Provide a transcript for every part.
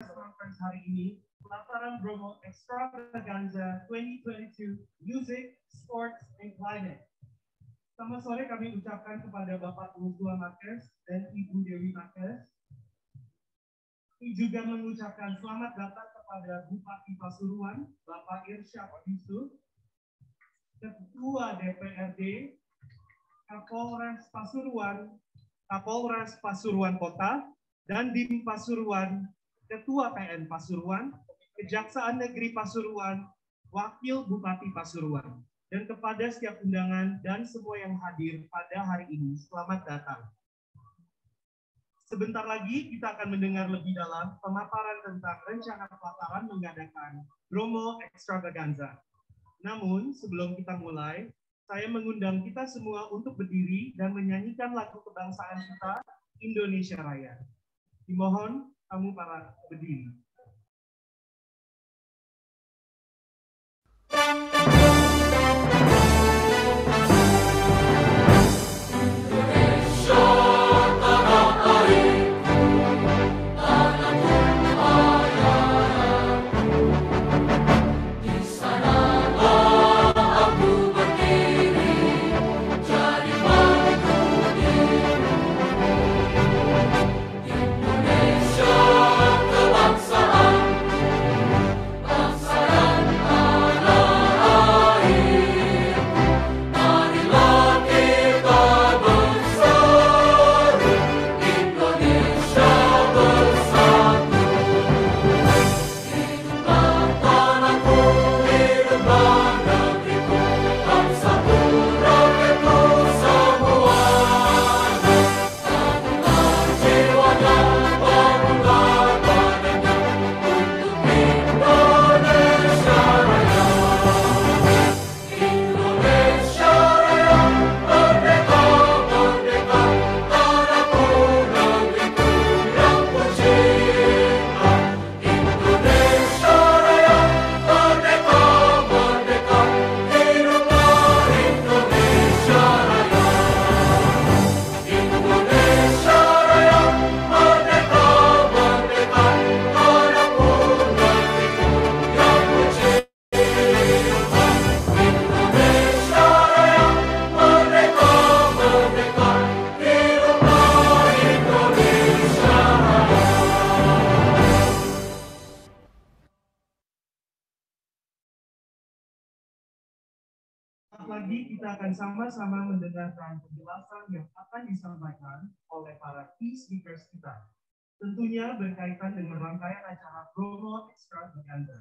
conference hari ini, Pelataran Bromo Extravaganza 2022 Music, Sports, and Climate. Selamat sore kami ucapkan kepada Bapak Yosua Marquez dan Ibu Dewi Marquez. Kami juga mengucapkan selamat datang kepada Bupati Pasuruan, Bapak Irsyad Yusuf, Ketua DPRD, Kapolres Pasuruan Kota, dan Dim Pasuruan, Ketua PN Pasuruan, Kejaksaan Negeri Pasuruan, Wakil Bupati Pasuruan, dan kepada setiap undangan dan semua yang hadir pada hari ini, selamat datang. Sebentar lagi kita akan mendengar lebih dalam pemaparan tentang rencana pelataran mengadakan Bromo Extravaganza. Namun, sebelum kita mulai, saya mengundang kita semua untuk berdiri dan menyanyikan lagu kebangsaan kita, Indonesia Raya. Dimohon kamu para berdiri. Lagi kita akan sama-sama mendengarkan penjelasan yang akan disampaikan oleh para key speakers kita. Tentunya berkaitan dengan rangkaian acara Bromo Extravaganza.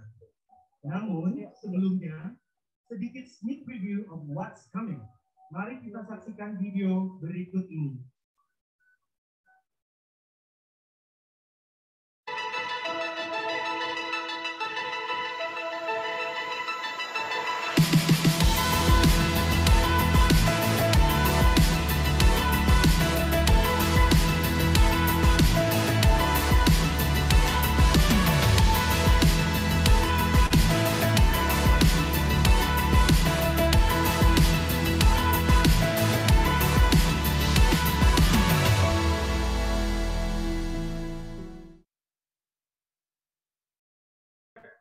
Namun, sebelumnya, sedikit sneak preview of what's coming. Mari kita saksikan video berikut ini.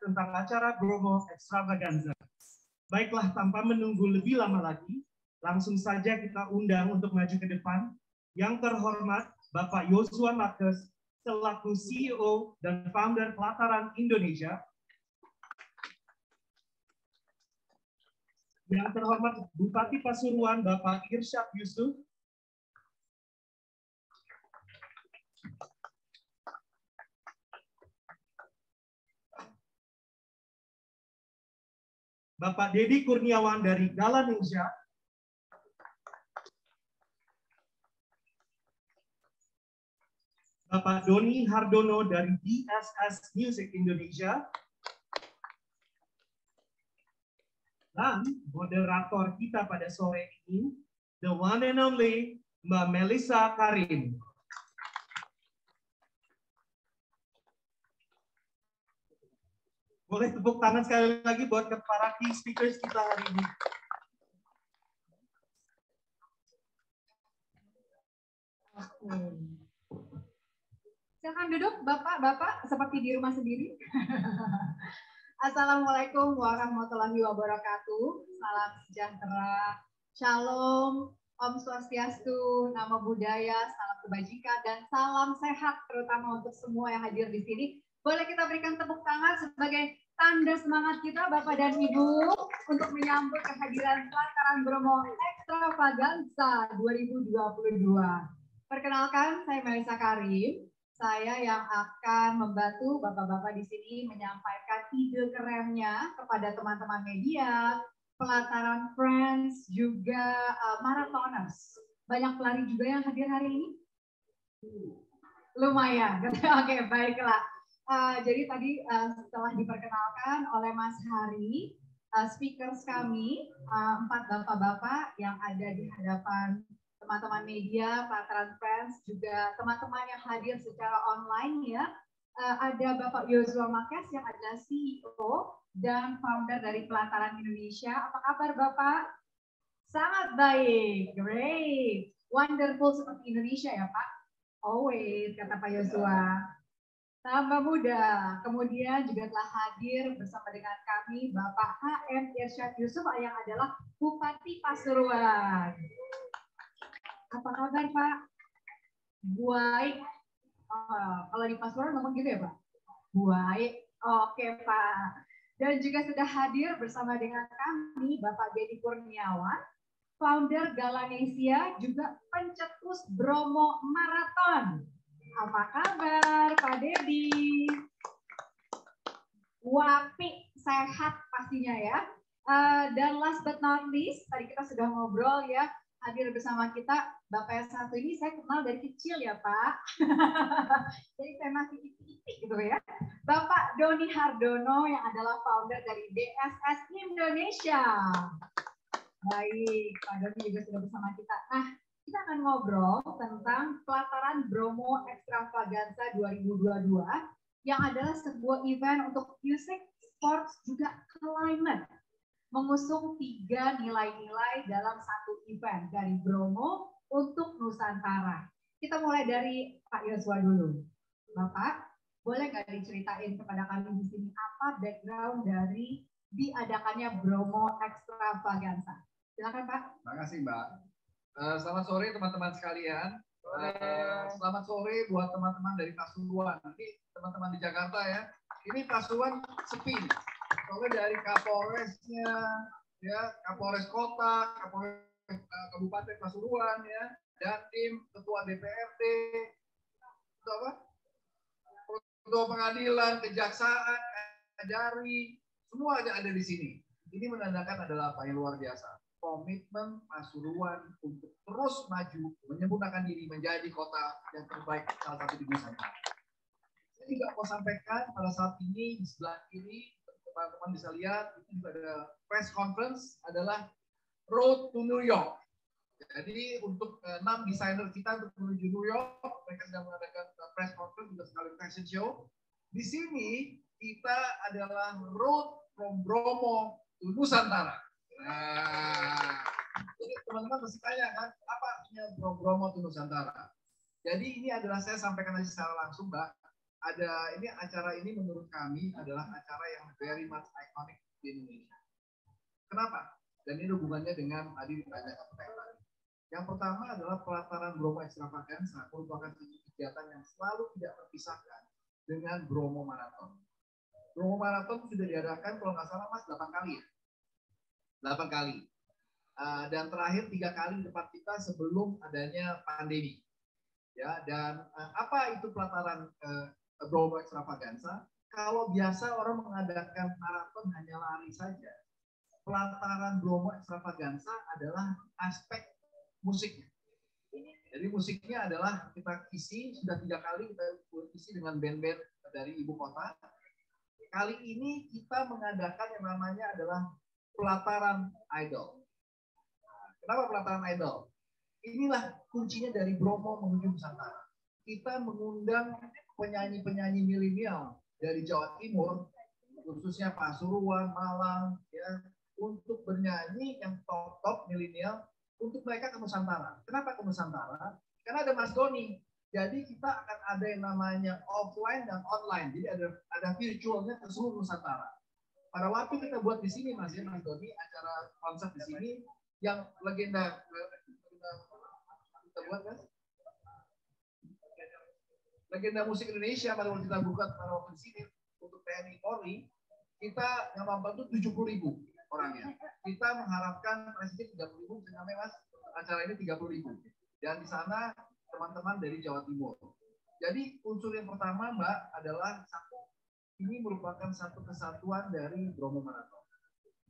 Tentang acara Bromo Extravaganza. Baiklah, tanpa menunggu lebih lama lagi, langsung saja kita undang untuk maju ke depan yang terhormat Bapak Yosua Marquez selaku CEO dan founder Pelataran Indonesia. Yang terhormat Bupati Pasuruan Bapak Irsyad Yusuf. Bapak Dedi Kurniawan dari Galaninsia. Bapak Doni Hardono dari DSS Music Indonesia. Dan moderator kita pada sore ini, the one and only Mbak Melissa Karim. Boleh tepuk tangan sekali lagi buat para key speakers kita hari ini. Silakan duduk, Bapak-bapak, seperti di rumah sendiri. Assalamualaikum warahmatullahi wabarakatuh. Salam sejahtera, shalom, Om Swastiastu, Namo Buddhaya, salam kebajikan, dan salam sehat terutama untuk semua yang hadir di sini. Boleh kita berikan tepuk tangan sebagai tanda semangat kita, Bapak dan Ibu, untuk menyambut kehadiran Pelataran Bromo Extravaganza 2022. Perkenalkan, saya Melisa Karim. Saya yang akan membantu Bapak-bapak di sini menyampaikan ide kerennya kepada teman-teman media, Pelataran Friends, juga marathoners. Banyak pelari juga yang hadir hari ini? Lumayan. Oke, baiklah. Jadi tadi setelah diperkenalkan oleh Mas Hari, speakers kami, 4 bapak-bapak yang ada di hadapan teman-teman media, Pelataran Friends, juga teman-teman yang hadir secara online ya. Ada Bapak Yosua Makes yang adalah CEO dan founder dari Pelataran Indonesia. Apa kabar Bapak? Sangat baik, great, wonderful seperti Indonesia ya Pak. Always, kata Pak Yosua. Tambah muda. Kemudian juga telah hadir bersama dengan kami Bapak HM Irsyad Yusuf yang adalah Bupati Pasuruan. Apa kabar Pak? Baik. Kalau di Pasuruan ngomong gitu ya Pak? Baik. Oke Pak. Dan juga sudah hadir bersama dengan kami Bapak Dedi Kurniawan, founder Galanesia, juga pencetus Bromo Marathon. Apa kabar Pak Dedi? Wapi, sehat pastinya ya. Dan last but not least, tadi kita sudah ngobrol ya, hadir bersama kita Bapak yang satu ini saya kenal dari kecil ya Pak. Jadi saya masih titik-titik gitu ya. Bapak Doni Hardono yang adalah founder dari DSS Indonesia. Baik, Pak Doni juga sudah bersama kita. Nah, kita akan ngobrol tentang Pelataran Bromo Extravaganza 2022 yang adalah sebuah event untuk music, sports, juga climate. Mengusung 3 nilai-nilai dalam satu event dari Bromo untuk Nusantara. Kita mulai dari Pak Yosua dulu. Bapak, boleh nggak diceritain kepada kami di sini apa background dari diadakannya Bromo Extravaganza? Silakan Pak. Terima kasih Mbak. Selamat sore teman-teman sekalian. Selamat sore buat teman-teman dari Pasuruan. Ini teman-teman di Jakarta ya. Ini Pasuruan sepi. Soalnya dari Kapolresnya, ya Kapolres Kota, Kapolres Kabupaten Pasuruan ya, dan tim Ketua DPRD, Ketua Pengadilan, Kejaksaan, Kajari, semua ada di sini. Ini menandakan adalah apa yang luar biasa. Komitmen Pasuruan untuk terus maju, menyempurnakan diri menjadi kota yang terbaik salah satu di Nusantara. Saya juga mau sampaikan pada saat ini di sebelah kiri teman-teman bisa lihat itu juga ada press conference adalah Road to New York. Jadi untuk 6 desainer kita untuk menuju New York, mereka sedang mengadakan press conference juga sekali fashion show. Di sini kita adalah Road from Bromo to Nusantara. Nah, jadi teman-teman pasti tanya kan, apa artinya Bromo to Nusantara? Jadi ini adalah saya sampaikan aja secara langsung, Mbak. Ini acara ini menurut kami adalah acara yang very much iconic di Indonesia. Kenapa? Dan ini hubungannya dengan tadi ditanya pertanyaan. Yang pertama adalah Pelataran Bromo Extravaganza merupakan kegiatan yang selalu tidak terpisahkan dengan Bromo Marathon. Bromo Marathon sudah diadakan kalau nggak salah Mas 8 kali ya? 8 kali. Dan terakhir 3 kali di tempat kita sebelum adanya pandemi. Ya, dan apa itu Pelataran Bromo Extravaganza? Kalau biasa orang mengadakan maraton hanya lari saja, Pelataran Bromo Extravaganza adalah aspek musiknya. Jadi musiknya adalah kita isi, sudah 3 kali kita isi dengan band-band dari ibu kota. Kali ini kita mengadakan yang namanya adalah Pelataran Idol. Kenapa Pelataran Idol? Inilah kuncinya dari Bromo menuju Nusantara. Kita mengundang penyanyi-penyanyi milenial dari Jawa Timur, khususnya Pasuruan, Malang, ya, untuk bernyanyi yang top milenial untuk mereka ke Nusantara. Kenapa ke Nusantara? Karena ada Mas Doni. Jadi kita akan ada yang namanya offline dan online. Jadi ada virtualnya ke seluruh Nusantara. Pada waktu kita buat di sini Mas Doni, acara konsep di sini yang legenda kita buat kan? Legenda musik Indonesia pada waktu kita buka pada waktu di sini untuk TNI Polri, kita yang nonton itu 70.000 orangnya. Kita mengharapkan presiden 30.000, sampai Mas acara ini 30.000. Dan di sana teman-teman dari Jawa Timur. Jadi unsur yang pertama Mbak adalah ini merupakan satu kesatuan dari Bromo Marathon.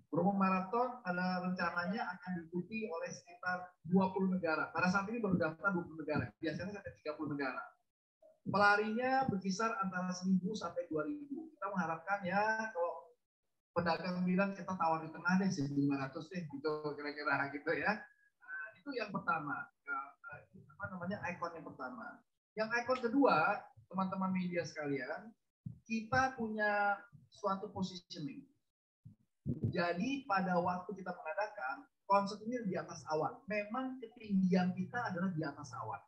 Bromo Marathon ada rencananya akan diikuti oleh sekitar 20 negara. Pada saat ini baru daftar 20 negara. Biasanya sampai 30 negara. Pelarinya berkisar antara 1.000 sampai 2.000. Kita mengharapkan ya kalau pedagang bilang kita tawar di tengah deh 1.500 deh gitu kira-kira gitu ya. Itu yang pertama. Ikon yang pertama. Yang ikon kedua, teman-teman media sekalian, kita punya suatu positioning. Jadi pada waktu kita mengadakan konsep ini di atas awan. Memang ketinggian kita adalah di atas awan.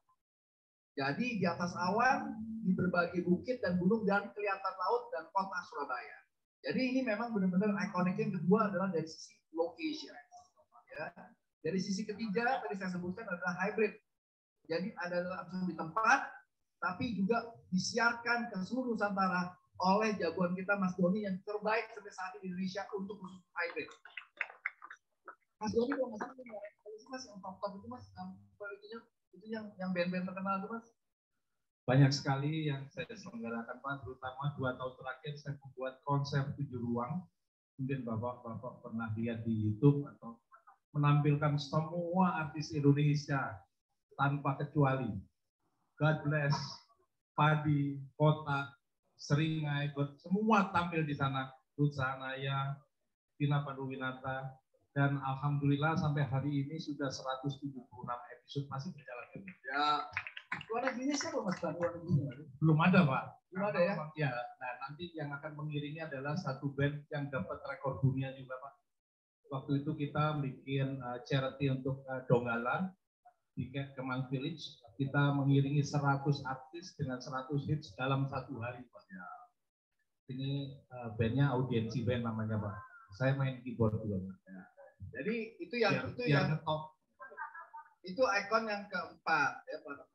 Jadi di atas awan, di berbagai bukit dan gunung dan kelihatan laut dan kota Surabaya. Jadi ini memang benar-benar ikonik. Yang kedua adalah dari sisi location. Ya. Dari sisi ketiga tadi saya sebutkan adalah hybrid. Jadi ada langsung di tempat, tapi juga disiarkan ke seluruh Nusantara oleh jagoan kita Mas Doni yang terbaik sampai saat ini di Indonesia untuk khusus hybrid. Mas Doni kalau nggak salah Mas yang top itu Mas, itu yang band-band terkenal itu Mas. Banyak sekali yang saya selenggarakan Pak, terutama 2 tahun terakhir saya membuat konsep 7 ruang. Mungkin Bapak pernah lihat di YouTube atau menampilkan semua artis Indonesia tanpa kecuali. God bless, Padi, Kota, Seringai, semua tampil di sana. Ruth Sahanaya, Tina Panduwinata, dan alhamdulillah sampai hari ini sudah 176 episode masih berjalan. Ya, luar negerinya siapa Mas? Belum ada Pak. Belum ada ya? Ya, nah nanti yang akan mengiringi adalah satu band yang dapat rekor dunia juga Pak. Waktu itu kita bikin charity untuk Dongalan di Kemang Village, kita mengiringi 100 artis dengan 100 hits dalam 1 hari Pak. Ya. Ini bandnya audiensi band namanya Pak. Saya main keyboard juga Pak. Ya. Jadi itu yang top. Itu ikon yang keempat ya Pak.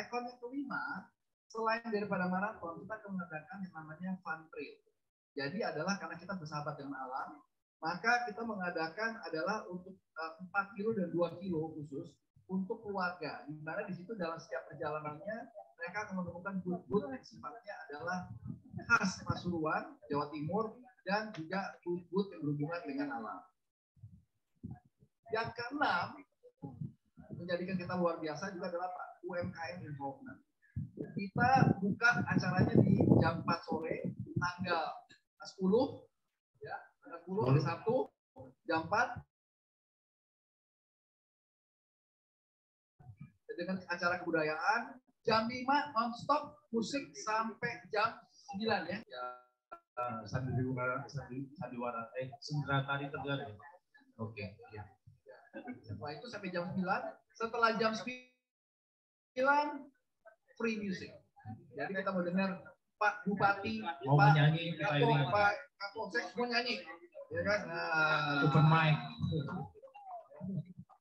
Ikon yang kelima, selain daripada maraton, kita akan mengadakan yang namanya fun trail. Jadi adalah karena kita bersahabat dengan alam, maka kita mengadakan adalah untuk 4 kilo dan 2 kilo khusus untuk keluarga, di mana di situ dalam setiap perjalanannya mereka akan menemukan booth-booth yang sifatnya adalah khas Pasuruan, Jawa Timur, dan juga booth-booth yang berhubungan dengan alam. Yang keenam, menjadikan kita luar biasa juga adalah UMKM involvement. Kita buka acaranya di jam 4 sore, tanggal 10, ya, tanggal 10 hari Sabtu, jam 4. Dengan acara kebudayaan, jam 5 non-stop musik sampai jam 9 ya. Sandiwara Tari Tegar. Oke, ya. Setelah itu sampai jam 9, setelah jam 9 free music. Jadi kita mau dengar Pak Bupati, mau Pak menyanyi, Pak Kapolsek semua nyanyi. Ya kan? Nah, open mic.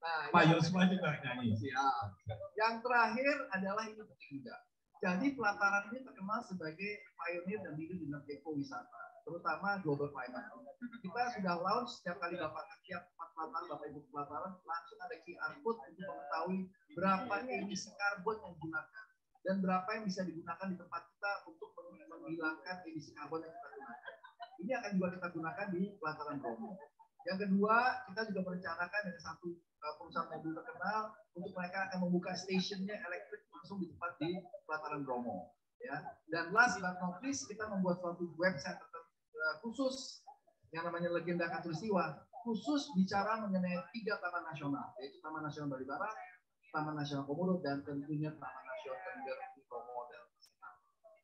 Nah, Pak Yosma juga nyanyi. Siap. Yang terakhir adalah ini penting juga. Jadi pelataran ini terkenal sebagai pioneer dan leader dalam ekowisata, terutama global climate. Kita sudah launch setiap kali Bapak setiap pelataran, Bapak Ibu pelataran, langsung ada QR code untuk mengetahui berapa emisi karbon yang digunakan dan berapa yang bisa digunakan di tempat kita untuk menghilangkan emisi karbon yang kita gunakan. Ini akan juga kita gunakan di pelataran Bromo. Yang kedua, kita juga merencanakan dengan satu perusahaan mobil terkenal untuk mereka akan membuka stationnya elektrik langsung di tempat di pelataran Bromo. Ya. Dan last but not least, kita membuat suatu website khusus yang namanya Legenda Katulistiwa, khusus bicara mengenai 3 taman nasional, yaitu Taman Nasional Bali Barat, Taman Nasional Komodo, dan tentunya Taman Nasional Tengger Bromo.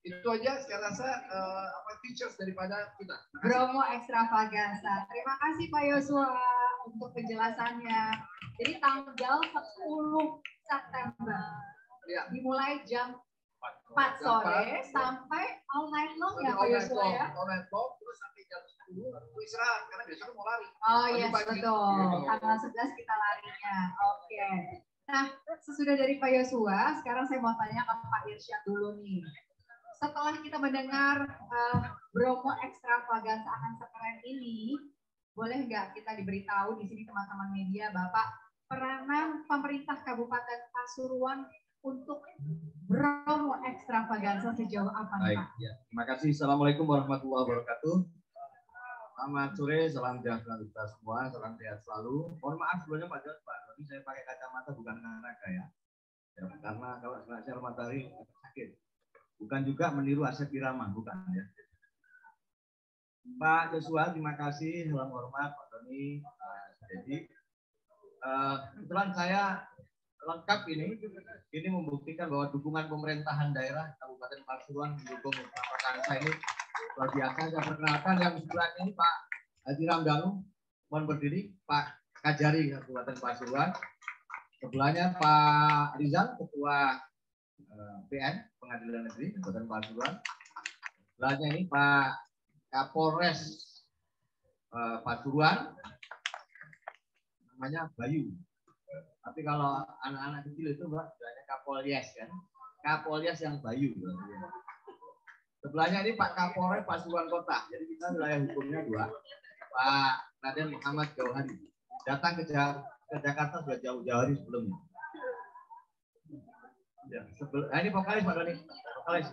Itu aja saya rasa features daripada kita. Bromo Extravaganza. Terima kasih Pak Yosua untuk penjelasannya. Jadi tanggal 10 September ya. Dimulai jam 4 sore sampai all night long ya Pak Yosua ya? All night long, terus sampai jam 10 lalu istirahat karena besok mau lari. Oh iya, yes, betul. Tanggal 11 kita larinya. Oke. Nah, sesudah dari Pak Yosua, sekarang saya mau tanya ke Pak Irsyad dulu nih. Setelah kita mendengar Bromo Extravaganza akan sekeren ini, boleh nggak kita diberitahu di sini teman-teman media, Bapak, peranan pemerintah Kabupaten Pasuruan untuk Bromo Extravaganza sejauh apa nih, Pak? Ya. Terima kasih. Assalamualaikum warahmatullahi wabarakatuh. Selamat sore, salam sejahtera kita semua, salam sehat selalu. Mohon maaf sebelumnya Pak Doni, saya pakai kacamata bukan kacamata ya. Karena kalau sinar matahari sakit. Bukan juga meniru Asep Irama, bukan ya. Pak Joshua, terima kasih, salam hormat Pak Doni. Jadi kebetulan saya lengkap ini membuktikan bahwa dukungan pemerintahan daerah Kabupaten Pasuruan mendukung Extravaganza ini luar biasa. Saya perkenalkan yang sebelah ini Pak Haji Ramdhanu, mohon berdiri, Pak Kajari Kabupaten Pasuruan. Sebelahnya Pak Rizal, Ketua PN Pengadilan Negeri Kabupaten Pasuruan. Sebelahnya ini Pak Kapolres Pasuruan, namanya Bayu. Tapi kalau anak-anak kecil itu Mbak, bilangnya Kapolres kan. Kapolres yang Bayu. Sebelahnya ini Pak Kapolres Pasuruan Kota. Jadi kita wilayah hukumnya 2. Pak Raden Muhammad Jauhari. Datang ke Jakarta sudah jauh-jauh hari sebelumnya. Ya, ini vokalis Pak Doni. Vokalis.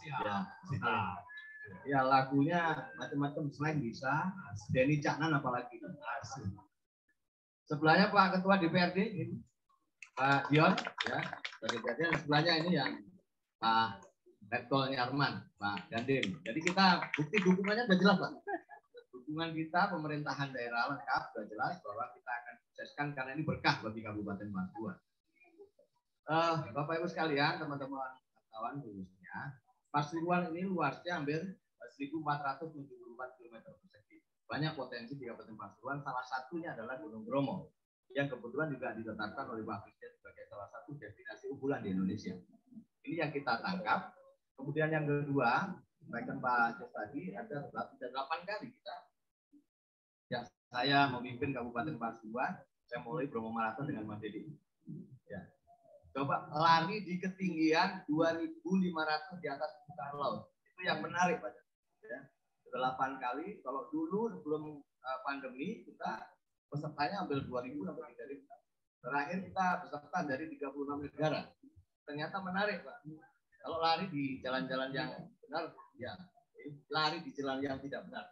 Ya. Ya, lagunya macam-macam, selain bisa. Denny Caknan apalagi. Sebelahnya Pak Ketua DPRD ini Pak Dion ya. Dan sebelahnya ini yang Pak Rektor Arman, Pak Gandim. Jadi kita bukti dukungannya sudah jelas Pak. Dukungan kita pemerintahan daerah lengkap sudah jelas bahwa kita akan sukseskan karena ini berkah bagi Kabupaten Pasuruan. Bapak Ibu sekalian, teman-teman kawan khususnya, Pasuruan ini luasnya hampir 1.474 km persegi. Banyak potensi di Kabupaten Pasuruan, salah satunya adalah Gunung Bromo, yang kebetulan juga ditetapkan oleh Pak Presiden sebagai salah satu destinasi unggulan di Indonesia. Ini yang kita tangkap. Kemudian yang kedua, sampaikan Pak Jos tadi, ada 8 kali kita. Ya, saya memimpin Kabupaten Pasuruan, saya mulai Bromo Marathon dengan Mas Dedi. Ya. Coba lari di ketinggian 2.500 di atas permukaan laut. Itu yang menarik Pak. Ya. 8 kali. Kalau dulu sebelum pandemi kita pesertanya hampir 2.000 sampai 3.000. Terakhir kita peserta dari 36 negara. Ternyata menarik Pak. Kalau lari di jalan-jalan yang benar, ya lari di jalan yang tidak benar.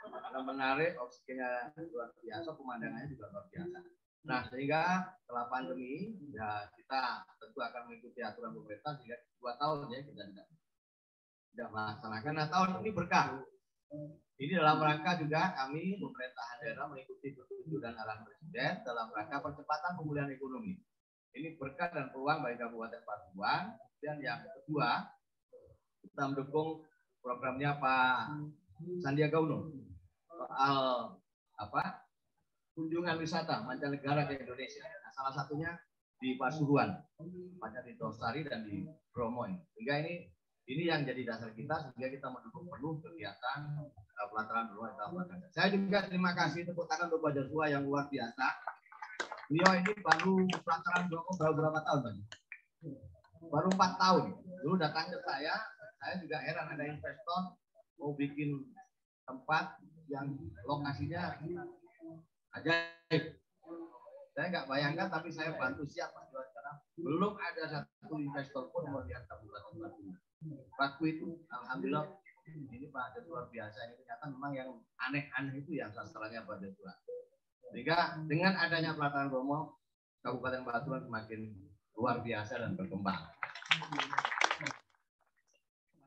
Karena menarik, oksigennya luar biasa, pemandangannya juga luar biasa. Nah, sehingga setelah pandemi, ya kita tentu akan mengikuti aturan pemerintah sehingga 2 tahun ya kita tidak melaksanakan. Nah, tahun ini berkah. Ini dalam rangka juga kami pemerintahan daerah mengikuti petunjuk dan arahan Presiden dalam rangka percepatan pemulihan ekonomi. Ini berkah dan peluang bagi Kabupaten Pasuruan. Dan yang kedua, kita mendukung programnya Pak Sandiaga Uno soal kunjungan wisata mancanegara ke Indonesia. Nah, salah satunya di Pasuruan, pada di Tosari dan di Bromo. Sehingga ini yang jadi dasar kita sehingga kita mendukung penuh kegiatan pelataran Bromo Extravaganza. Saya juga terima kasih tepuk tangan untuk Pak Joshua yang luar biasa. Beliau ini baru pelataran Bromo berapa tahun Pak? Baru 4 tahun. Dulu datang ke saya juga heran ada investor mau bikin tempat yang lokasinya ajaib. Saya nggak bayangkan, tapi saya bantu siap Pak Johan karena belum ada satu investor pun melihat Kabupaten Pasuruan. Waktu itu, alhamdulillah, ini Pak Johan luar biasa. Ini ternyata memang yang aneh-aneh itu yang sasarannya Pak Johan. Sehingga dengan adanya pelataran Bromo, Kabupaten Pasuruan semakin luar biasa dan berkembang.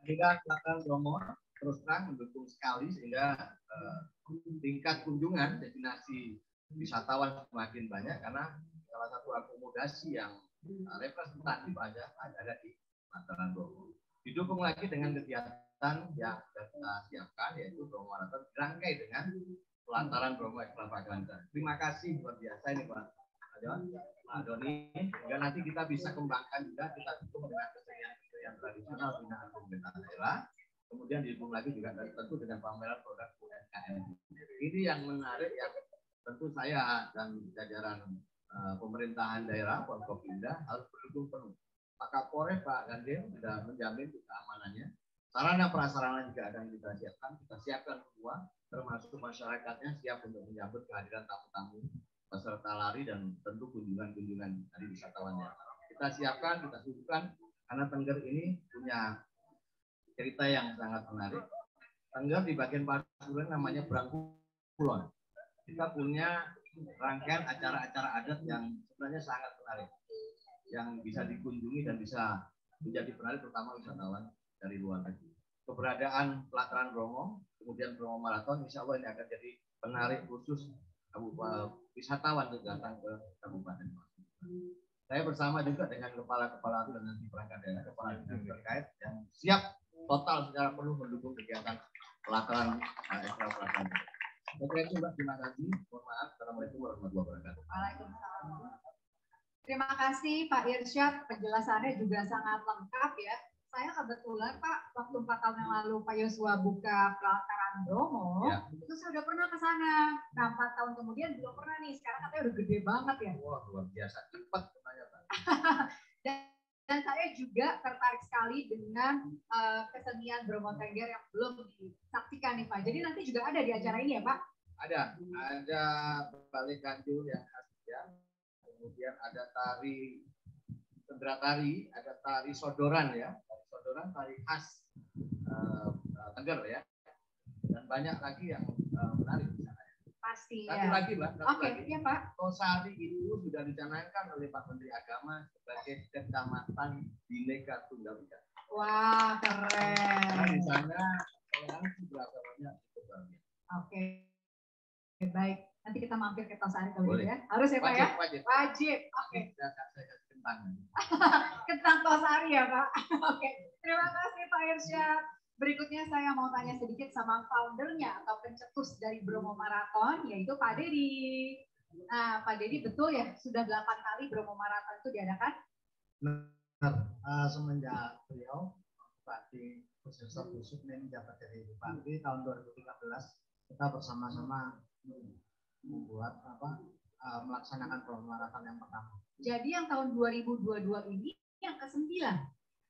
Sehingga pelataran Bromo terus terang mendukung sekali sehingga tingkat kunjungan destinasi wisatawan semakin banyak karena salah satu akomodasi yang representatif ada di pelataran Bromo. Didukung lagi dengan kegiatan yang sudah kita siapkan yaitu Bromo Marathon dirangkai dengan pelataran Bromo Extravaganza. Terima kasih luar biasa ini Pak Doni. Sehingga nanti kita bisa kembangkan juga, kita dukung dengan kesenian yang tradisional binaan pemerintah daerah. Kemudian didukung lagi juga tentu dengan pameran produk UMKM. Ini yang menarik yang tentu saya dan jajaran pemerintahan daerah Forkopimda harus berdukung penuh. Pak Kapolres, Pak Gandim sudah menjamin keamanannya. Sarana prasarana juga akan kita siapkan semua, termasuk masyarakatnya siap untuk menyambut kehadiran tamu-tamu peserta lari dan tentu kunjungan-kunjungan dari wisatawannya. Kita siapkan, kita suguhkan karena Tengger ini punya cerita yang sangat menarik. Tengger di bagian Pasuruan namanya Brangkulon. Kita punya rangkaian acara-acara adat yang sebenarnya sangat menarik, yang bisa dikunjungi dan bisa menjadi penarik terutama wisatawan dari luar negeri. Keberadaan pelataran Bromo, kemudian Bromo Marathon, insya Allah ini akan jadi penarik khusus wisatawan untuk datang ke Kabupaten Pasuruan. Saya bersama juga dengan kepala-kepala dan nanti perangkat daerah, kepala dinas terkait yang siap total secara penuh mendukung kegiatan pelataran ekstra pelataran. Saya kira Mbak, terima kasih. Mohon maaf. Assalamualaikum warahmatullahi wabarakatuh. Waalaikumsalam. Terima kasih Pak Irsyad, penjelasannya juga sangat lengkap ya. Saya kebetulan Pak, waktu 4 tahun yang lalu Pak Yosua buka pelataran Bromo, Ya. itu saya udah pernah ke sana. Nah 4 tahun kemudian belum pernah nih, sekarang katanya udah gede banget ya. Wah, luar biasa. Cepat katanya, Pak. Dan saya juga tertarik sekali dengan kesenian Bromo Tengger yang belum disaksikan nih Pak. Jadi nanti juga ada di acara ini ya Pak? Ada balik kanjur yang khas ya. Kemudian ada tari sendera tari, ada tari sodoran ya. Tari sodoran, tari khas Tengger ya. Dan banyak lagi yang menarik di sana. Pasti Satu ya. lagi, Mbak. Oke, iya Pak. Tosari itu sudah dicanangkan oleh Pak Menteri Agama sebagai kecamatan Bhinneka Tunggal Ika. Wah, Karena di keren. sana toleransi beragamanya cukup banyak. Oke, baik. Nanti kita mampir ke Tosari kalau Boleh. gitu ya. Harus ya Pak ya? Wajib. Wajib. Oke. Saya kasih kentang. Kentang Tosari ya Pak. Oke. Terima kasih Pak Irsyad. Berikutnya saya mau tanya sedikit sama foundernya atau pencetus dari Bromo Marathon, yaitu Pak Dedi. Nah, Pak Dedi betul ya, sudah 8 kali Bromo Marathon itu diadakan? Semenjak beliau Bupati Profesor Yusuf ini menjabat jadi Bupati tahun 2013, kita bersama-sama membuat melaksanakan Bromo Marathon yang pertama. Jadi yang tahun 2022 ini yang ke-9?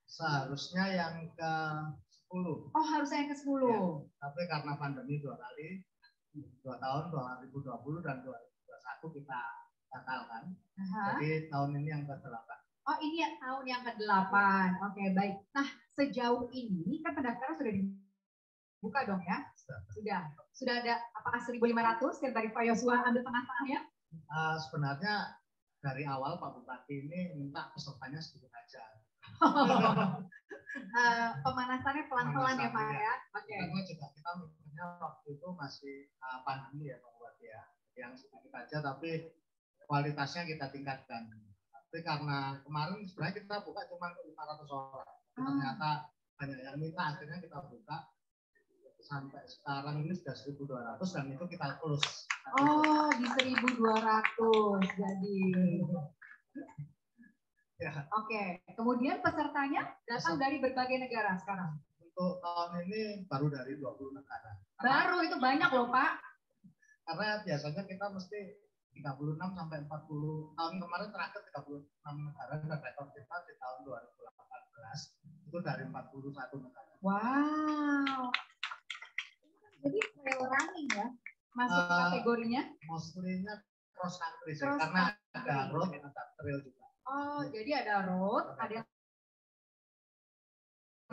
Seharusnya yang ke-10. Oh, harusnya yang ke-10. Ya, tapi karena pandemi 2 kali, 2 tahun 2020 dan 2021 kita batalkan. Jadi tahun ini yang ke-8. Oh, ini ya, tahun yang ke-8. Oke, baik. Nah, sejauh ini kan pendaftaran sudah dibuka dong ya? Sudah ada apakah 1.500 yang dari Pak Yosua ambil tengah-tengahnya? Sebenarnya dari awal Pak Bupati ini minta pesertanya sedikit aja. Pemanasannya pelan-pelan ya Pak ya? Oke. Karena juga kita mikirnya waktu itu masih pandemi ya Pak Bupati ya. Yang sedikit aja tapi kualitasnya kita tingkatkan. Tapi karena kemarin sebenarnya kita buka cuma 500 orang. Ternyata banyak yang minta, akhirnya kita buka sampai sekarang ini sudah 1.200 dan itu kita close. Oh, di 1.200 jadi. Ya. Oke, kemudian pesertanya datang dari berbagai negara sekarang. Untuk tahun ini baru dari 20 negara. Baru itu banyak loh Pak. Karena biasanya kita mesti 36 sampai 40. Tahun kemarin terakhir 36 negara dan rekor kita di tahun 2018 itu dari 41 negara. Wow. Jadi trail running ya masuk kategorinya? Mostly-nya cross country sih, karena ada road, ada trail juga. Oh, jadi ada road, ada yang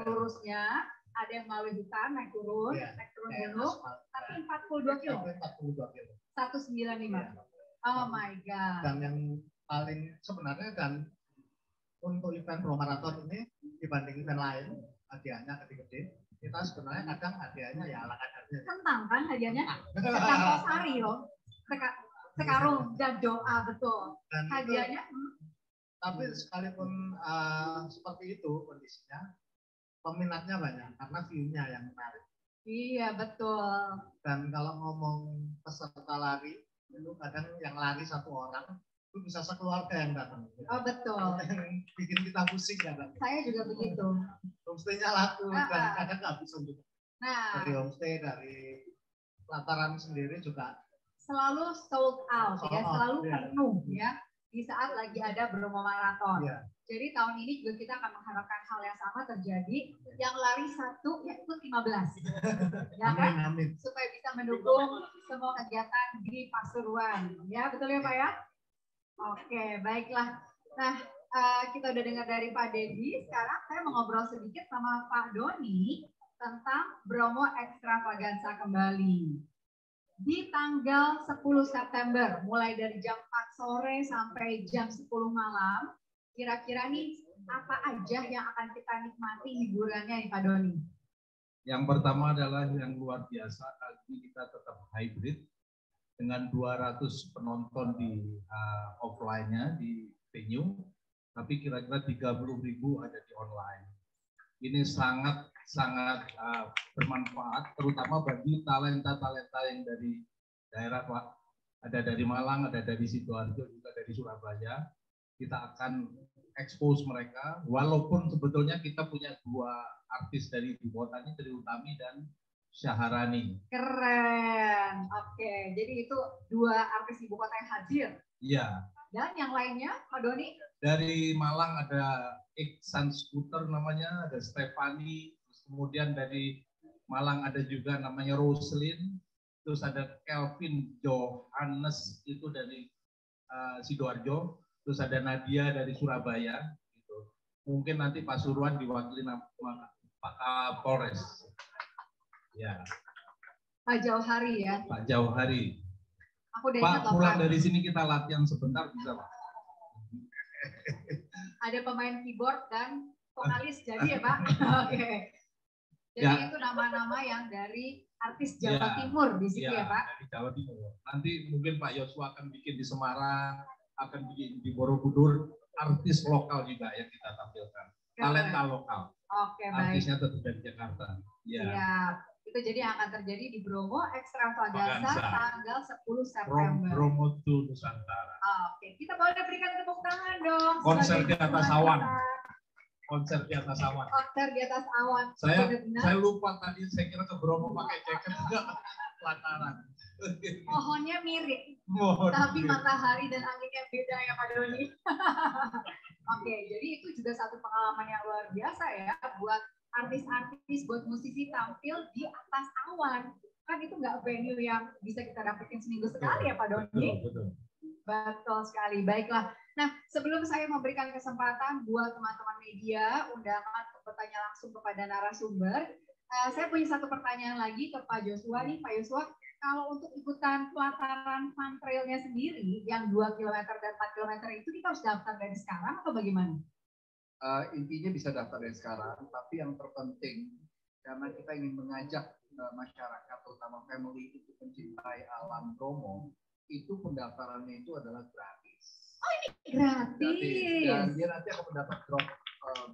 lurusnya, ada yang melalui hutan, naik turun gunung, tapi 42 kilo. 42 kilo. 195. Oh my God. Dan yang paling sebenarnya dan untuk event Bromo Marathon ini dibanding event lain, hadiahnya gede-gede. Kita sebenarnya kadang hadiahnya ya ala kadarnya. Kentang kan hadiahnya? Kentang Tosari loh. Sekarung dan doa betul. Dan hadiahnya? Tapi sekalipun seperti itu kondisinya, peminatnya banyak karena view-nya yang menarik. Iya betul. Dan kalau ngomong peserta lari, itu kadang yang lari 1 orang itu bisa sekeluarga yang datang. Oh betul. Yang bikin kita pusing kadang. Saya juga begitu. Homestay-nya laku dan kadang kehabisan juga. Nah, Dari homestay, dari pelataran sendiri juga selalu sold out ya, selalu iya. penuh ya di saat lagi ada Bromo Marathon. Iya. Jadi tahun ini juga kita akan mengharapkan hal yang sama terjadi. Yang lari 1 ya ikut 15. Ya kan? Amin. Supaya bisa mendukung semua kegiatan di Pasuruan. Ya, betul ya Pak ya? Oke, baiklah. Nah, kita udah dengar dari Pak Dedi. Sekarang saya mau ngobrol sedikit sama Pak Doni tentang Bromo Extravaganza kembali. Di tanggal 10 September, mulai dari jam 4 sore sampai jam 10 malam, kira-kira nih apa aja yang akan kita nikmati hiburannya nih Pak Doni? Yang pertama adalah yang luar biasa, kali kita tetap hybrid dengan 200 penonton di offline-nya di venue, tapi kira-kira 30.000 ada di online. Ini sangat bermanfaat, terutama bagi talenta-talenta yang dari daerah, Pak. Ada dari Malang, ada dari Sidoarjo, juga dari Surabaya. Kita akan expose mereka, walaupun sebetulnya kita punya 2 artis dari ibu kota ini, Tri Utami dan Syaharani. Keren. Oke, jadi itu 2 artis ibu kota yang hadir. Iya. Dan yang lainnya, Pak Doni? Dari Malang ada Iksan Scooter namanya, ada Stefani, terus kemudian dari Malang ada juga namanya Roslyn, terus ada Kelvin Johannes itu dari Sidoarjo, terus ada Nadia dari Surabaya. Gitu. Mungkin nanti Pasuruan diwakili Pak Kapolres. Ya. Pak Jauhari ya. Pak Jauhari. Aku udah Pak, ingat pulang dari sini kita latihan sebentar bisa, Pak? Ada pemain keyboard dan vokalis jadi ya Pak. Oke. Jadi ya. itu nama-nama yang dari artis Jawa Timur di sini ya Pak. Dari Jawa Timur. Nanti mungkin Pak Yosua akan bikin di Semarang, akan bikin di Borobudur, artis lokal juga yang kita tampilkan. Talenta lokal. Oke, baik. Artisnya tetap dari Jakarta. Iya. Itu jadi yang akan terjadi di Bromo Extravaganza tanggal 10 September. Bromo to Nusantara. Oke, kita boleh berikan tepuk tangan dong. Konser di atas awan. Konser di atas awan. Konser di atas awan. Saya lupa tadi, saya kira ke Bromo pakai jaket enggak pelataran. Pohonnya mirip, tapi matahari dan anginnya beda ya Pak Doni. Oke, jadi itu juga satu pengalaman yang luar biasa ya buat artis-artis, buat musisi tampil di atas awan. Kan itu nggak venue yang bisa kita dapetin seminggu sekali ya Pak Doni. Betul sekali. Baiklah. Nah, sebelum saya memberikan kesempatan buat teman-teman media undangan untuk bertanya langsung kepada narasumber, saya punya satu pertanyaan lagi ke Pak Joshua nih. Pak Joshua, kalau untuk ikutan pelataran fun trailnya sendiri yang 2 km dan 4 km itu kita harus daftar dari sekarang atau bagaimana? Intinya bisa daftar dari sekarang, tapi yang terpenting karena kita ingin mengajak masyarakat terutama family untuk mencintai alam Bromo, itu pendaftarannya itu adalah gratis. Oh ini gratis. Dan dia nanti akan mendapat drop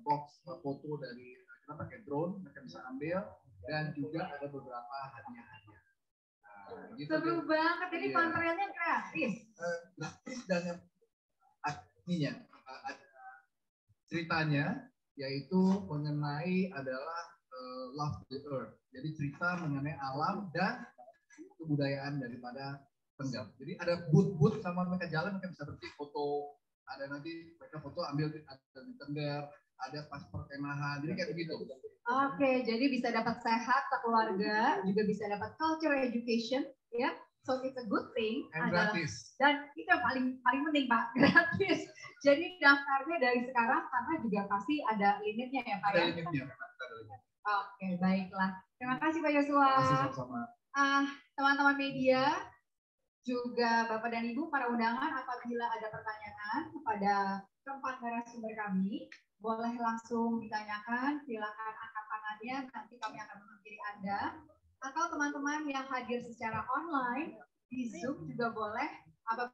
box foto dari kita pakai drone, mereka bisa ambil dan juga ada beberapa hadiah-hadiah. Gitu seru banget, ini fun trailnya gratis. Gratis dan yang artinya ceritanya yaitu mengenai adalah love the earth. Jadi cerita mengenai alam dan kebudayaan daripada Tengger. Jadi ada booth-booth sama mereka jalan, mereka bisa berhenti foto. Ada nanti mereka foto ambil ada di Tengger, ada pas perkemahan. Jadi kayak begitu. Oke, jadi bisa dapat sehat keluarga, juga bisa dapat culture education, ya. So it's a good thing. And gratis. Dan itu yang paling penting Pak, gratis. Jadi daftarnya dari sekarang karena juga pasti ada limitnya ya Pak. Ada limitnya. Oke, baiklah. Terima kasih Pak Yosua. Terima kasih sama-sama. Teman-teman media, juga Bapak dan Ibu para undangan, apabila ada pertanyaan kepada keempat narasumber kami, boleh langsung ditanyakan, silakan angkat tangannya, nanti kami akan menghubungi Anda. Atau teman-teman yang hadir secara online, di Zoom juga boleh, apabila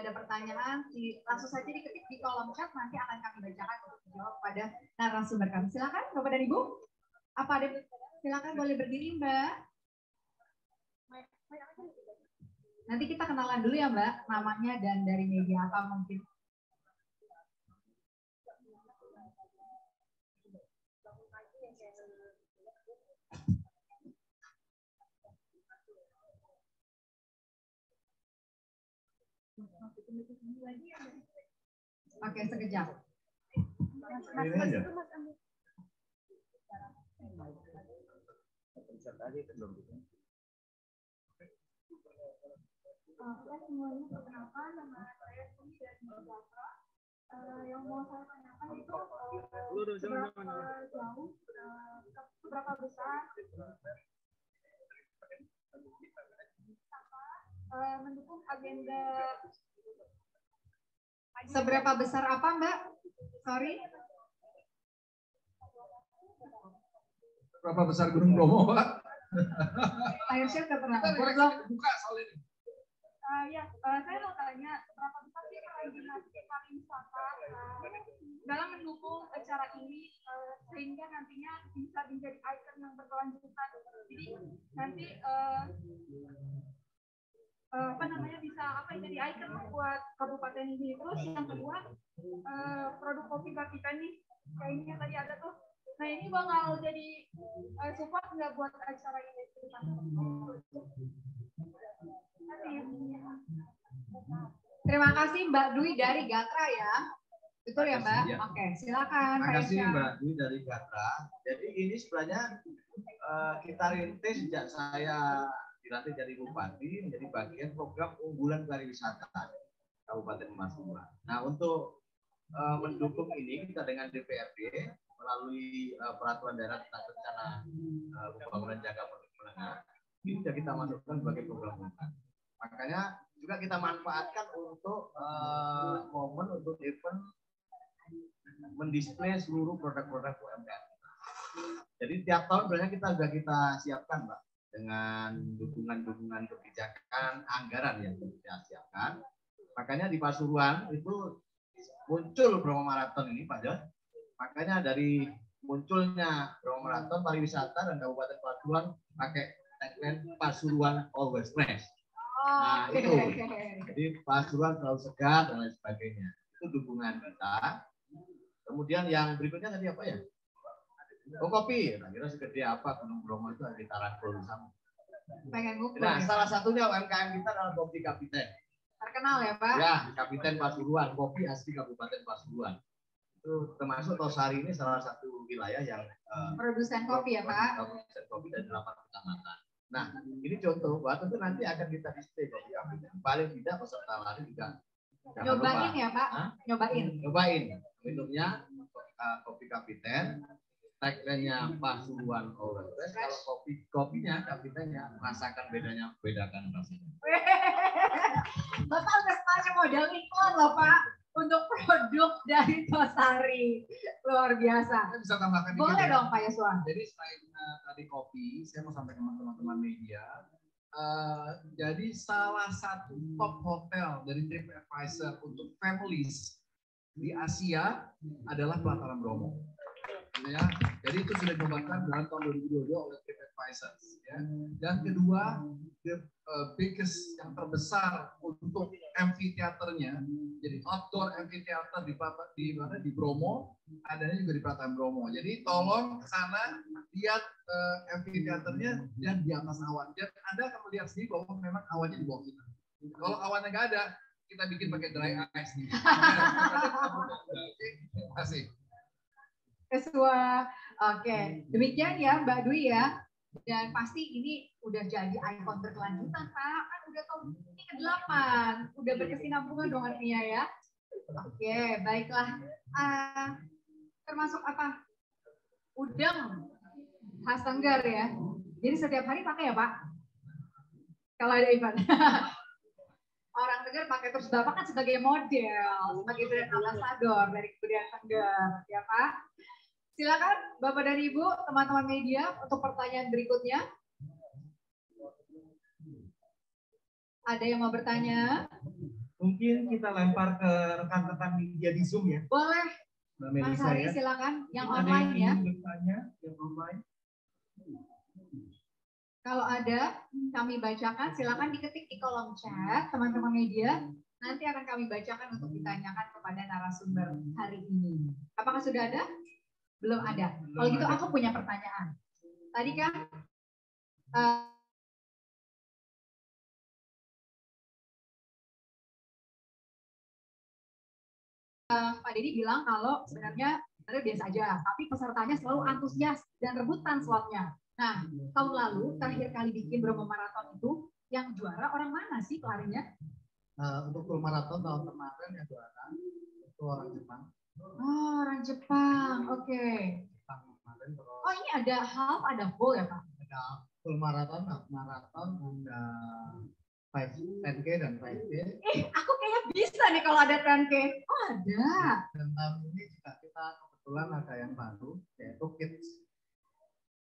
ada pertanyaan, langsung saja diketik di kolom chat, nanti akan kami bacakan untuk menjawab pada narasumber kami. Silakan Bapak dan Ibu, apa ada silakan boleh berdiri Mbak. Nanti kita kenalan dulu ya Mbak, namanya dan dari media apa mungkin. Oke, sekejap. Ini aja. Oke, semuanya perkenalkan, nama saya Sumi dari Jakarta. Yang mau saya tanyakan itu seberapa jauh, seberapa besar mendukung agenda. Seberapa besar apa Mbak? Sorry. Berapa besar Gunung Bromo, Pak? Air share udah pernah. Buka soal ini. Saya mau tanya, berapa besar sih koordinasi pariwisata dalam mendukung acara ini sehingga nantinya bisa menjadi ikon yang berkelanjutan. Jadi nanti bisa jadi ikon buat kabupaten ini. Terus yang kedua, produk kopi Kapiten nih, kayaknya tadi ada tuh. Nah ini bakal jadi support nggak buat acara ini? Terima kasih Mbak Dwi dari Gatra ya. Betul ya Mbak? Ya. Oke, silakan. Terima kasih Pak Mbak Dwi dari Gatra. Jadi ini sebenarnya kita rintis sejak saya dilantik jadi bupati menjadi bagian program unggulan pariwisata Kabupaten Pasuruan. Nah untuk mendukung ini kita dengan DPRD melalui peraturan daerah tentang rencana pembangunan jangka menengah ini sudah kita masukkan sebagai program unggulan. Makanya juga kita manfaatkan untuk momen untuk event mendisplay seluruh produk-produk UMKM. Jadi tiap tahun sebenarnya kita siapkan Mbak dengan dukungan kebijakan anggaran yang kita siapkan. Makanya di Pasuruan itu muncul Bromo Marathon ini Pak Jos. Makanya dari munculnya Bromo Marathon pariwisata dan Kabupaten Pasuruan pakai tagline Pasuruan Always Fresh. Nah itu, jadi Pasuruan selalu segar dan lain sebagainya. Itu dukungan kita. Kemudian yang berikutnya tadi apa ya? Oh kopi. Kira segede apa Gunung Bromo itu kita rangkul sama. Nah salah satunya UMKM kita adalah kopi Kapiten. Terkenal ya Pak? Ya, Kapiten Pasuruan, kopi asli Kabupaten Pasuruan. Itu termasuk Tosari ini salah satu wilayah yang produsen kopi ya Pak? Produsen kopi dari 8 kecamatan. Nah, ini contoh bahwa tentu nanti akan kita display kopi Kapiten. Paling tidak peserta lari juga. Nyobain ya Pak? Hah? Nyobain. Minumnya kopi Kapiten. Tagline-nya Pasuruan Always Fresh. Kalau kopinya Kapitennya rasakan bedakan rasanya. Bapak udah semuanya modal iklan loh Pak untuk produk dari Tosari. Luar biasa. Saya bisa tambahkan dikit. Boleh dong Pak Yosua. Jadi selain tadi kopi, saya mau sampaikan teman-teman media. Jadi salah satu top hotel dari TripAdvisor untuk families di Asia adalah Pelataran Bromo. Ya, jadi itu sudah dikembangkan dalam tahun 2022 oleh TripAdvisor. Ya. Dan kedua, the biggest yang terbesar untuk amphitheaternya, jadi outdoor amphitheater di Bromo, adanya juga di Pelataran Bromo. Jadi tolong ke sana lihat amphitheaternya dan di atas awan. Dan Anda akan melihat sendiri bahwa memang awannya di bawah kita. Kalau awannya nggak ada, kita bikin pakai dry ice. Terima kasih. Ketua, oke. Demikian ya Mbak Dwi ya. Dan pasti ini udah jadi ikon berkelanjutan Pak. Kan udah tahun ini ke-8. Udah berkesinambungan dong artinya ya. Oke, baiklah. Termasuk apa? Udang khas Tengger ya. Jadi setiap hari pakai ya Pak? Kalau ada event. Orang Tengger pakai terus. Bapak kan sebagai model, sebagai brand ambassador dari kebudayaan Tengger, ya Pak. Silakan Bapak dan Ibu, teman-teman media untuk pertanyaan berikutnya. Ada yang mau bertanya? Mungkin kita lempar ke rekan-rekan media di Zoom ya. Boleh. Mas Hari ya. silakan yang ada online yang ya. bertanya yang online. Kalau ada, kami bacakan. Silakan diketik di kolom chat, teman-teman media. Nanti akan kami bacakan untuk ditanyakan kepada narasumber hari ini. Apakah sudah ada? Belum ada. Kalau gitu aku punya pertanyaan. Tadi kan Pak Deddy bilang kalau sebenarnya biasa aja, tapi pesertanya selalu antusias dan rebutan slotnya. Nah, tahun lalu terakhir kali bikin Bromo Marathon itu yang juara orang mana sih pelarinya? Untuk full marathon tahun kemarin yang juara itu orang Jepang. Oh, orang Jepang. Oke. Jepang kemarin terus. Oh, ini ada half, ada full ya, Pak? Ada full marathon, half marathon, ada 10K dan 5K. Aku kayaknya bisa nih kalau ada 10K. Oh, ada. Dan tahun ini juga kita kebetulan ada yang baru, yaitu kids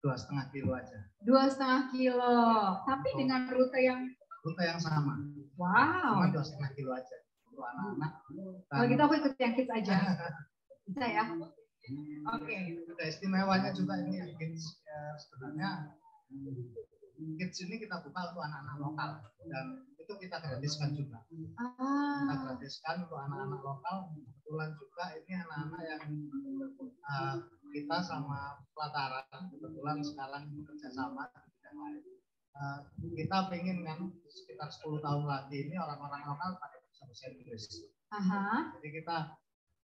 2,5 kilo aja. 2,5 kilo. Tapi dengan rute yang sama. Wow. Cuma 2,5 kilo aja untuk anak-anak. Kalau gitu aku ikut yang kids aja. Bisa ya? Oke. Ada istimewanya juga ini yang kids sebenarnya. Kids ini kita buka untuk anak-anak lokal dan itu kita gratiskan juga. Kita gratiskan untuk anak-anak lokal. Kebetulan juga ini anak-anak yang kita sama pelataran kebetulan sekarang bekerja sama di bidang lain. Kita pengen kan sekitar 10 tahun lagi ini orang-orang lokal pada bisa bahasa Inggris. Jadi kita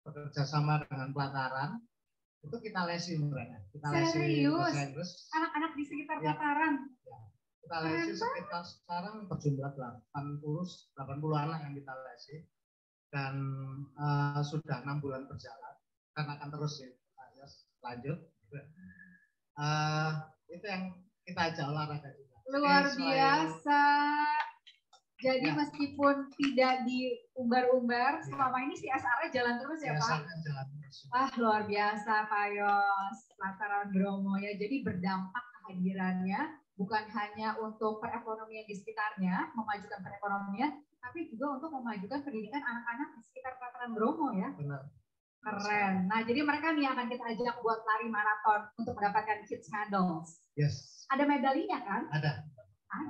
bekerja sama dengan pelataran itu kita lesi mereka. Kita lesi bahasa Inggris. Anak-anak di sekitar pelataran. Ya. Kita lesi sekitar sekarang berjumlah 80 anak yang kita lesi dan sudah 6 bulan berjalan dan akan terus ya lanjut. Itu yang kita ajak olahraga juga. Luar biasa. Jadi meskipun tidak diumbar-umbar, selama ini si SR-nya jalan terus ya Pak? Jalan terus. Luar biasa Pak Yos, Pelataran Bromo ya. Jadi berdampak kehadirannya bukan hanya untuk perekonomian di sekitarnya, memajukan perekonomian, tapi juga untuk memajukan pendidikan anak-anak di sekitar Pelataran Bromo ya. Benar. Keren. Nah, jadi mereka nih akan kita ajak buat lari maraton untuk mendapatkan kids medals. Yes. Ada medalinya kan? Ada.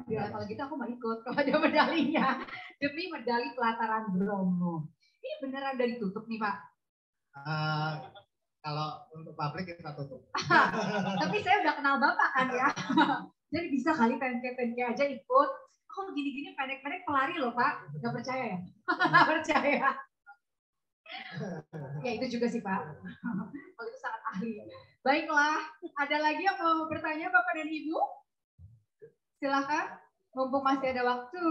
Kalau gitu aku mau ikut kalau ada medalinya. Demi medali Pelataran Bromo. Ini beneran udah ditutup nih Pak? Kalau untuk publik kita tutup. Tapi saya udah kenal Bapak kan ya. Jadi bisa kali penke aja ikut. Oh gini-gini pendek-pendek pelari loh Pak. Gak percaya ya? Percaya. Ya itu juga sih Pak. Kalau itu sangat ahli. Baiklah, ada lagi yang mau bertanya Bapak dan Ibu? Silakan, mumpung masih ada waktu.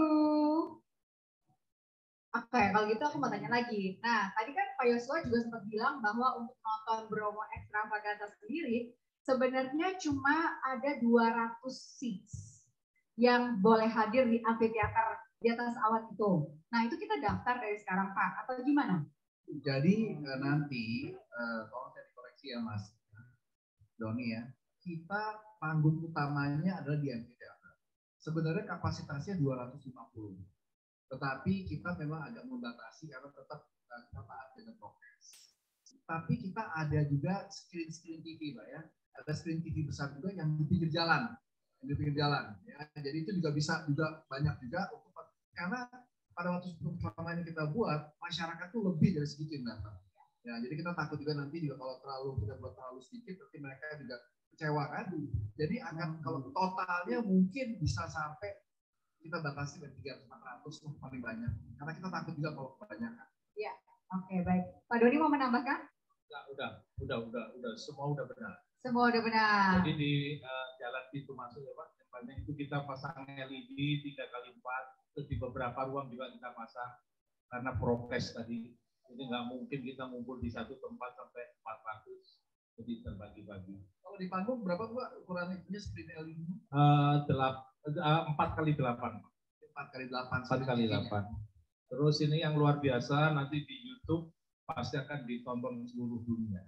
Oke, kalau gitu aku mau tanya lagi. Nah, tadi kan Pak Yosua juga sempat bilang bahwa untuk nonton Bromo Extravaganza sendiri, sebenarnya cuma ada 200 seats yang boleh hadir di amphitheater di atas awan itu. Nah, itu kita daftar dari sekarang Pak, atau gimana? Jadi nanti, tolong saya dikoreksi ya Mas Doni ya, kita panggung utamanya adalah di amphitheater. Sebenarnya kapasitasnya 250. Tetapi kita memang agak membatasi karena tetap kita taat dengan prokes. Tapi kita ada juga screen TV, Pak ya. Ada screen TV besar juga yang di pinggir jalan, ya. Jadi itu juga bisa juga banyak juga untuk karena pada waktu pertama ini kita buat masyarakat tuh lebih dari sedikit datang. Ya, jadi kita takut juga nanti juga kalau kita buat terlalu sedikit, nanti mereka juga kecewa kan. Jadi akan kalau totalnya mungkin bisa sampai kita batasi dari 300-400 paling banyak. Karena kita takut juga kalau kebanyakan. Iya, oke baik. Pak Doni mau menambahkan? Udah, semua udah benar. Semua udah benar. Jadi di jalan pintu masuk ya Pak, yang banyak itu kita pasang LED 3x4, terus di beberapa ruang juga kita pasang karena prokes tadi. Jadi nggak mungkin kita ngumpul di satu tempat sampai 400, jadi terbagi-bagi. Kalau di panggung berapa Pak ukuran itunya screen LED? 4x8. 4x8. Terus ini yang luar biasa nanti di YouTube pasti akan ditonton seluruh dunia.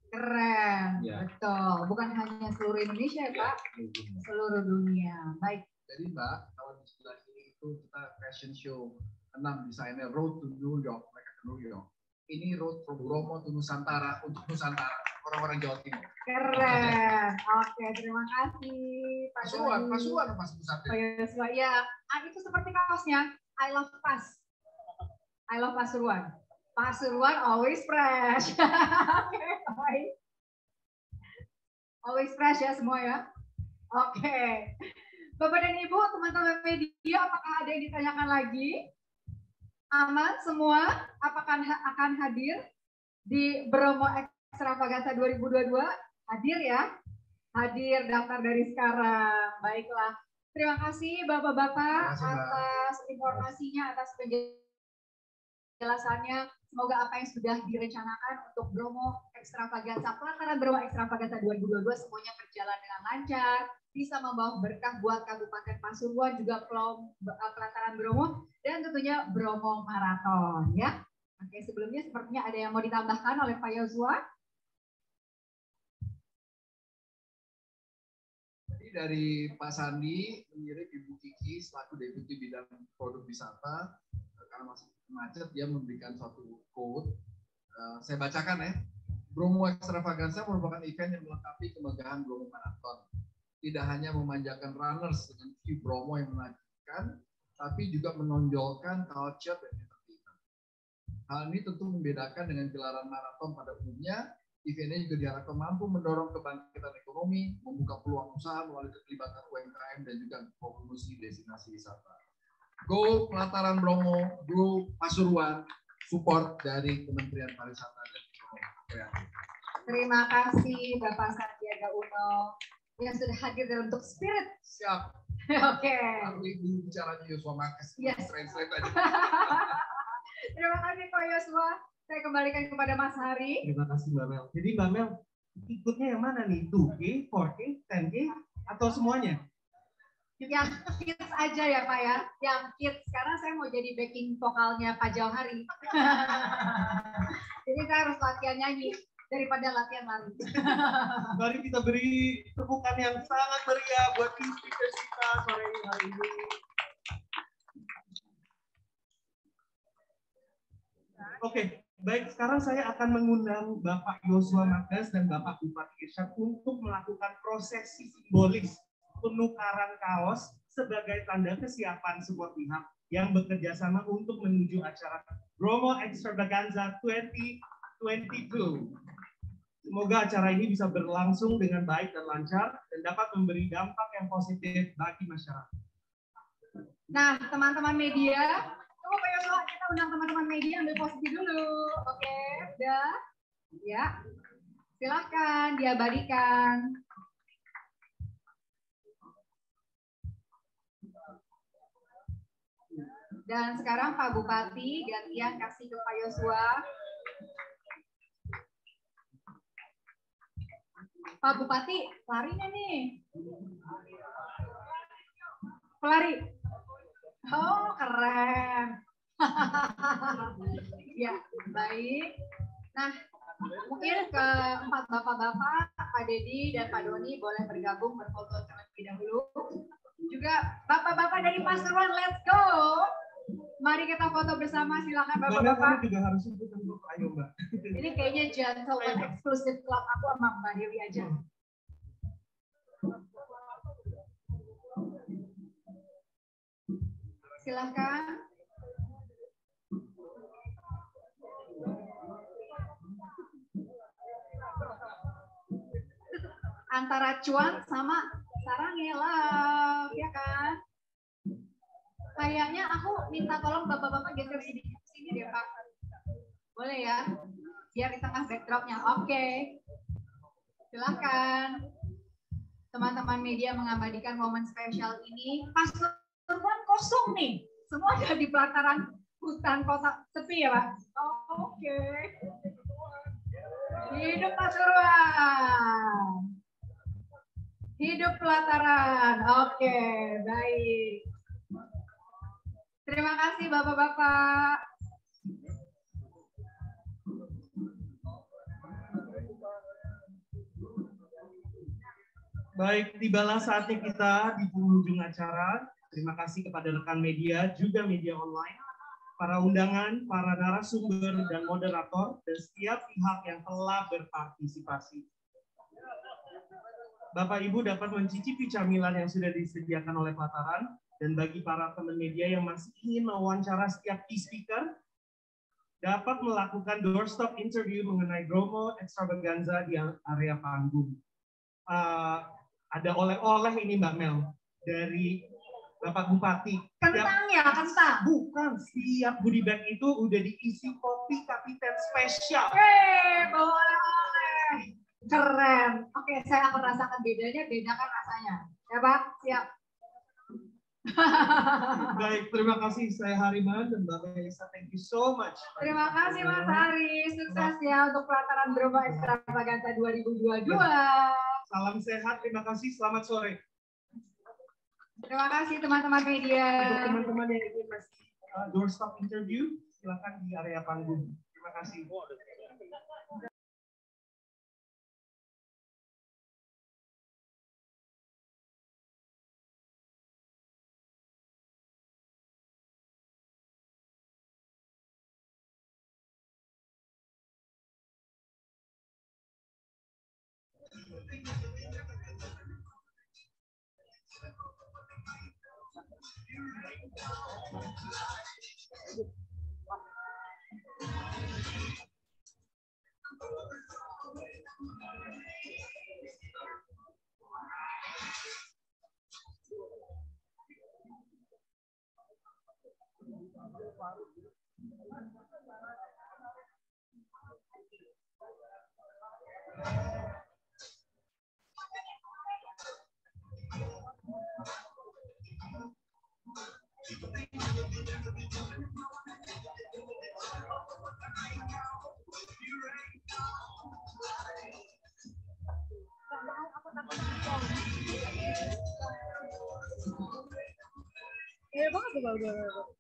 Keren, ya. Betul. Bukan hanya seluruh Indonesia ya Pak, seluruh dunia. Baik. Jadi Mbak, kalau di sebelah sini itu kita fashion show 6 desainer Road to New York, mereka ke New York. ini road from Bromo to Nusantara untuk Nusantara, orang-orang Jawa Timur. Keren. Oke, terima kasih Pak Doni. Pasuruan Mas Nusantara. Oh ya, itu seperti kaosnya. I love Pasuruan. Pasuruan always fresh. Oke, baik. Always fresh ya semua ya. Oke. Bapak dan Ibu, teman-teman media, apakah ada yang ditanyakan lagi? Aman semua? Apakah akan hadir di Bromo Extravaganza 2022? Hadir ya? Hadir, daftar dari sekarang. Baiklah. Terima kasih Bapak-Bapak atas informasinya, atas penjelasannya. Semoga apa yang sudah direncanakan untuk Bromo Extravaganza, pelataran Bromo Extravaganza 2022 semuanya berjalan dengan lancar, bisa membawa berkah buat Kabupaten Pasuruan, juga pelataran Bromo, dan tentunya Bromo Marathon ya. Oke, sebelumnya sepertinya ada yang mau ditambahkan oleh Pak Yosua. Jadi dari Pak Sandi mengirim Ibu Kiki selaku Deputi Bidang Produk Wisata, karena masih macet dia memberikan suatu quote. Saya bacakan ya. Bromo Extravaganza merupakan event yang melengkapi kemegahan Bromo Marathon. Tidak hanya memanjakan runners dengan view Bromo yang menakjubkan, tapi juga menonjolkan culture dan entertainment. Hal ini tentu membedakan dengan gelaran maraton pada umumnya. Eventnya juga diharapkan mampu mendorong kebangkitan ekonomi, membuka peluang usaha melalui keterlibatan UMKM dan juga promosi destinasi wisata. Go Pelataran Bromo, Go Pasuruan, support dari Kementerian Pariwisata dan Ekonomi. Terima kasih Bapak Sandiaga Uno yang sudah hadir dalam bentuk spirit. Siap. Oke. Aku dulu bicaranya Yosua Marquez. Yes. Translate aja. Terima kasih Pak Yosua. Saya kembalikan kepada Mas Hari. Terima kasih Mbak Mel. Jadi Mbak Mel, ikutnya yang mana nih? 2K, 4K, 10K, atau semuanya? Yang kids aja ya Pak ya. Yang kids. Sekarang saya mau jadi backing vokalnya Pak Jauhari. Jadi saya harus latihan nyanyi daripada latihan lari. Mari kita beri tepukan yang sangat meriah buat speakers kita sore hari ini. Oke, baik. Sekarang saya akan mengundang Bapak Yosua Marquez dan Bapak Bupati Irsyad untuk melakukan prosesi simbolis penukaran kaos sebagai tanda kesiapan sebuah pihak yang bekerja sama untuk menuju acara Bromo Extravaganza 2022. Semoga acara ini bisa berlangsung dengan baik dan lancar dan dapat memberi dampak yang positif bagi masyarakat. Nah, teman-teman media, tunggu Pak Yosua, kita undang teman-teman media ambil posisi dulu. Oke, udah. Ya, silahkan diabadikan. Dan sekarang Pak Bupati gantian kasih ke Pak Yosua. Pak Bupati, larinya nih. Pelari. Oh, keren. Ya, baik. Nah, mungkin ke 4 bapak-bapak, Pak Dedi dan Pak Doni boleh bergabung berfoto terlebih dahulu. Juga bapak-bapak dari Pasuruan, let's go. Mari kita foto bersama, silakan bapak-bapak. Juga harus ikut untuk ayo Mbak. Ini kayaknya gentleman eksklusif club aku sama Mbak Dewi aja. Silakan. Antara cuan sama sarangela, ya kan? Kayaknya aku minta tolong bapak-bapak geser sedikit ke sini deh Pak. Boleh ya? Biar di tengah backdropnya. Oke. Silakan. Teman-teman media mengabadikan momen spesial ini. Pasuruan kosong nih. Semua ada di pelataran hutan kota sepi ya Pak? Oke. Hidup Pasuruan. Hidup pelataran. Oke, baik. Terima kasih Bapak-Bapak. Baik, tibalah saatnya kita di penghujung acara. Terima kasih kepada rekan media, juga media online para undangan, para narasumber dan moderator, dan setiap pihak yang telah berpartisipasi. Bapak Ibu dapat mencicipi camilan yang sudah disediakan oleh pelataran, dan bagi para teman media yang masih ingin mewawancara setiap key speaker, dapat melakukan doorstop interview mengenai Bromo Extravaganza di area panggung. Ada oleh-oleh ini Mbak Mel, dari Bapak Bupati. Kentang ya, kentang. Bukan, setiap goodie bag itu udah diisi kopi Kapiten spesial. Bawa oleh-oleh. Keren. Oke, saya akan rasakan bedanya, bedakan rasanya. Ya Pak, siap. Baik, terima kasih. Saya Hariman dan Mbak Melisa. Thank you so much. Terima kasih Mas Hari. Sukses ya untuk pelataran Bromo Extravaganza 2022. Salam sehat, terima kasih. Selamat sore. Terima kasih teman-teman media. Untuk teman-teman yang ingin masih doorstop interview, silakan di area panggung. Terima kasih. Iya banget tuh.